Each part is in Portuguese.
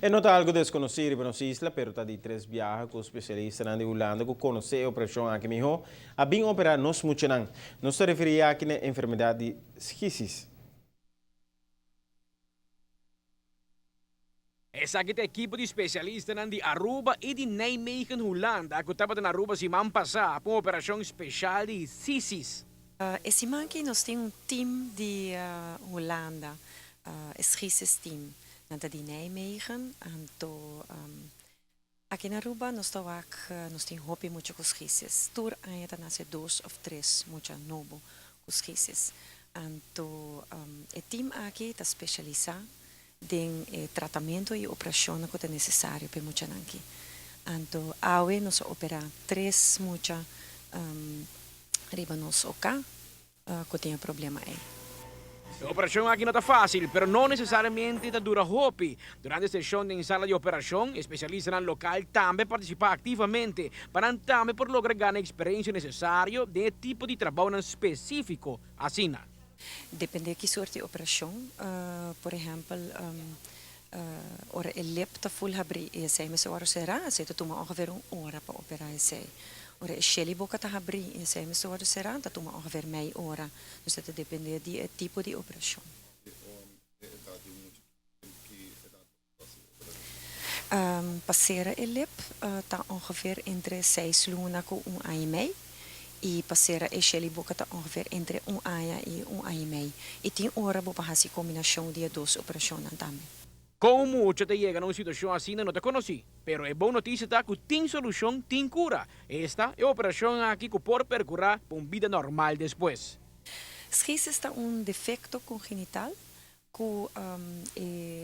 É nota algo desconhecido para nossa isla, pero está de três viajes com especialistas na Holanda que conhece a operação aqui mesmo. A bem operar nos muito não. Nós se referia aqui na enfermidade de esquisis. Essa aqui é a equipe de especialistas de Aruba e de Nijmegen, Holanda, que estava na Aruba semana passada para uma operação especial de CISIS. Esse mês aqui nós temos team de Holanda, SGISIS team, de Nijmegen. Então, aqui na Aruba nós temos hobby muito com SGISIS. Tur ainda nasce 2 ou 3 muito novo com SGISIS. Então, o team aqui está especializado em tratamento e operação que é necessário para muito aqui. Então, hoje nós operamos 3 muito riba nos OK, que tem problema aí. A operação aqui não está fácil, mas não necessariamente está dura hopi. Durante a sessão de sala de operação, especialistas no local também participam ativamente para também por lograr ganhar a experiência necessária de tipo de trabalho específico. Assim, Depende de que soort de operação. Por exemplo, ora el lip te full habri e sei me ora será, sei tu toma ongeveer 1 hora para operar e sei. Ora shelly boca te habri e sei me ora será, tu toma ongeveer meia hora. Dus dat depende de tipo de operação. Passeren el lip está ongeveer entre 6 luna com 1 ano e meio. E passera e shelly boca está ongeveer entre 1 ano e 1 ano e meio. E tem hora para fazer combinação de 2 operações também. Como mucho te llega a uma situação assim, não te conheci, pero é boa notícia que tem solução, tem cura. Esta é a operação aqui que pode percorrer para uma vida normal depois. SGIS está defecto congenital que o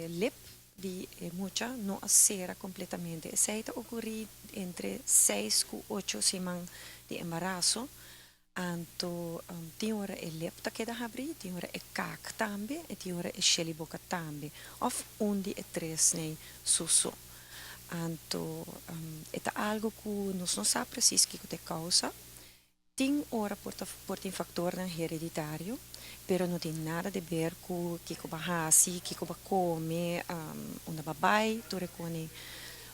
lip de mucha não acera completamente. Isso está ocorrido entre 6 e 8 semanas de embarazo. Então, tem hora o lip está queda abrir, tem hora o cac também, e tem hora o shelly boca também. Ou onde é 3 nem susso. Então, é algo que nós não sabemos precisamente o que é causa. Tem hora por tem fator hereditário, pero não tem nada a ver com o que bahasi, que come, uma babai, tu recone.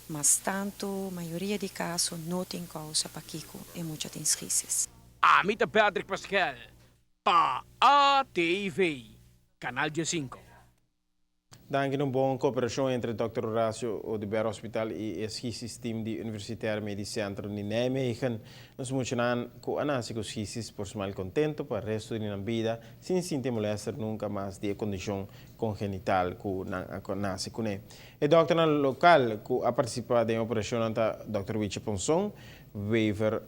Mas tanto, maioria de casos não tem causa para Kiko e muitas tem SGISIS. Amita Patrick Pascal, para ATV, Canal 5. Dank een boa cooperação entre Dr. Horácio Odeber Hospital e o SGISIS team de Universitário Medisch Centro de Nijmegen. Nós mencionamos que a nasi com SGISIS por mal contento para o resto da vida, sem sentir molestar nunca mais de condição congenital que nasi com ele. O doctor local que a participar da operação anta Dr. Wiche Ponson, Weaver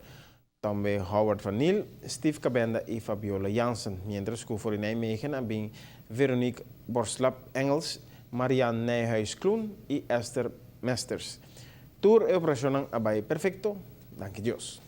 também Howard Van Niel, Steve Cabenda e Fabiola Jansen, mientras que voor in Nijmegen hebben Veronique Borslap Engels, Marianne Nijhuis-Kloen e Esther Mesters. Tour e operação abai perfecto, danke Deus.